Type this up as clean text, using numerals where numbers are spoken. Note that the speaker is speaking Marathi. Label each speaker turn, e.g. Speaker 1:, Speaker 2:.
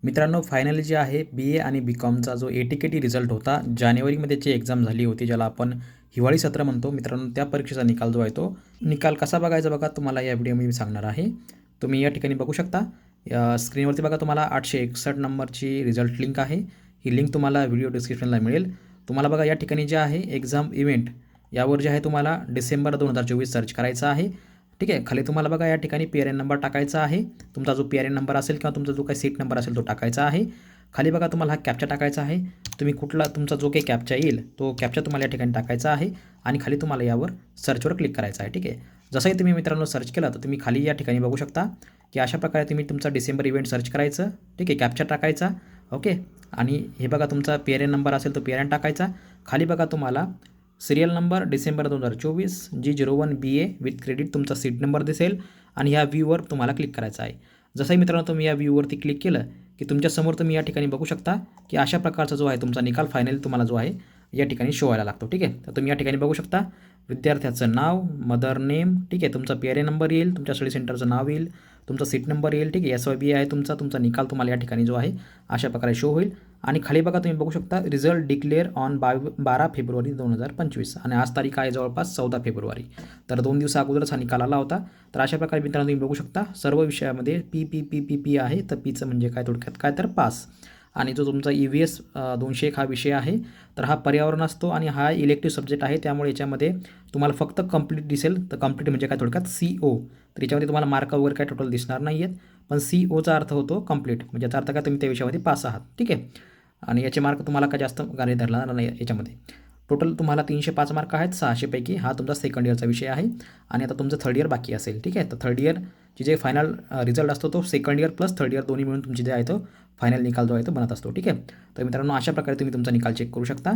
Speaker 1: मित्रांनो, फायनली जे आहे बी-ए आणि बी-कॉमचा जो ए-टी-के-टी रिझल्ट होता, जानेवारीमध्ये जी एक्झाम झाली होती, ज्याला आपण हिवाळी सत्र म्हणतो. मित्रांनो, त्या परीक्षेचा निकाल जो आहे तो निकाल कसा बघायचा बघा, तुम्हाला या व्हिडिओमध्ये मी सांगणार आहे. तुम्ही या ठिकाणी बघू शकता. स्क्रीनवरती बघा, तुम्हाला 861 नंबरची रिझल्ट लिंक आहे. ही लिंक तुम्हाला व्हिडिओ डिस्क्रिप्शनला मिळेल. तुम्हाला बघा या ठिकाणी जे आहे एक्झाम इव्हेंट यावर जे आहे तुम्हाला डिसेंबर 2024 सर्च करायचं आहे. ठीक आहे. खाली तुम्हाला बघा या ठिकाणी पी-आर-एन नंबर टाकायचा आहे. तुमचा जो पी-आर-एन नंबर असेल किंवा तुमचा जो काही सीट नंबर असेल तो टाकायचा आहे. खाली बघा तुम्हाला हा कॅप्चा टाकायचा आहे. तुम्ही कुठला तुमचा जो काही कॅप्चा येईल तो कॅप्चा तुम्हाला या ठिकाणी टाकायचा आहे आणि खाली तुम्हाला यावर सर्चवर क्लिक करायचं आहे. ठीक आहे. जसंही तुम्ही मित्रांनो सर्च केलं तर तुम्ही खाली या ठिकाणी बघू शकता की अशा प्रकारे तुम्ही तुमचा डिसेंबर इव्हेंट सर्च करायचं. ठीक आहे. कॅप्चा टाकायचा. ओके. आणि हे बघा तुमचा पी-आर-एन नंबर असेल तो पी-आर-एन टाकायचा. खाली बघा तुम्हाला serial number December 2024 G01 BA with credit तुमचा सीट नंबर दिसेल आणि ह्या व्ह्यूवर तुम्हाला क्लिक करायचं आहे. जसंही मित्रांनो तुम्ही या व्ह्यूवरती क्लिक केलं की तुमच्यासमोर तुम्ही या ठिकाणी बघू शकता की अशा प्रकारचा जो आहे तुमचा निकाल फायनल तुम्हाला जो आहे या ठिकाणी शो व्हायला लागतो. ठीक आहे. तर तुम्ही या ठिकाणी बघू शकता विद्यार्थ्याचं नाव, मदर नेम, ठीक आहे, तुमचा पी-आर-ए नंबर येईल, तुमच्या स्टडी सेंटरचं नाव येईल, तुमचा सीट नंबर येईल. ठीक आहे. SYB आहे तुमचा निकाल तुम्हाला या ठिकाणी जो आहे अशा प्रकारे शो होईल. आणि खाली बघा तुम्ही बघू शकता रिझल्ट डिक्लेअर ऑन 12 फेब्रुवारी 2025 आणि आज तारीख आहे जवळपास 14 फेब्रुवारी. तर 2 दिवसा अगोदरच हा निकाल आला होता. तर अशा प्रकारे मित्रांनो तुम्ही बघू शकता सर्व विषयामध्ये पी आहे. तर पीचं म्हणजे काय, थोडक्यात काय तर पास. आणि जो तुमचा EVS 201 हा विषय आहे. तर हा पर्यावरण असतो आणि हा इलेक्टिव्ह सब्जेक्ट आहे. त्यामुळे याच्यामध्ये तुम्हाला फक्त कंप्लीट दिसेल. तर कंप्लीट म्हणजे काय, थोडक्यात CO. तर याच्यामध्ये तुम्हाला मार्क वगैरे काय टोटल दिसणार नाही आहेत. पण COचा अर्थ होतो कंप्लीट, म्हणजे याचा अर्थ काय तुम्ही त्या विषयामध्ये पास आहात. ठीक आहे. आणि याचे मार्क तुम्हाला काय जास्त गाणे धरणार नाही याच्यामध्ये. टोटल तुम्हाला 305 मार्क आहेत 600 पैकी. हा तुमचा सेकंड इयरचा विषय आहे आणि आता तुमचं थर्ड इयर बाकी असेल. ठीक आहे. तर थर्ड इयरची जे फायनल रिझल्ट असतो तो second year plus third year दोन्ही मिळून तुमची जे आहे तो फायनल निकाल जो आहे तो बनत असतो. ठीक आहे. तर मित्रांनो अशा प्रकारे तुम्ही तुमचा निकाल चेक करू शकता.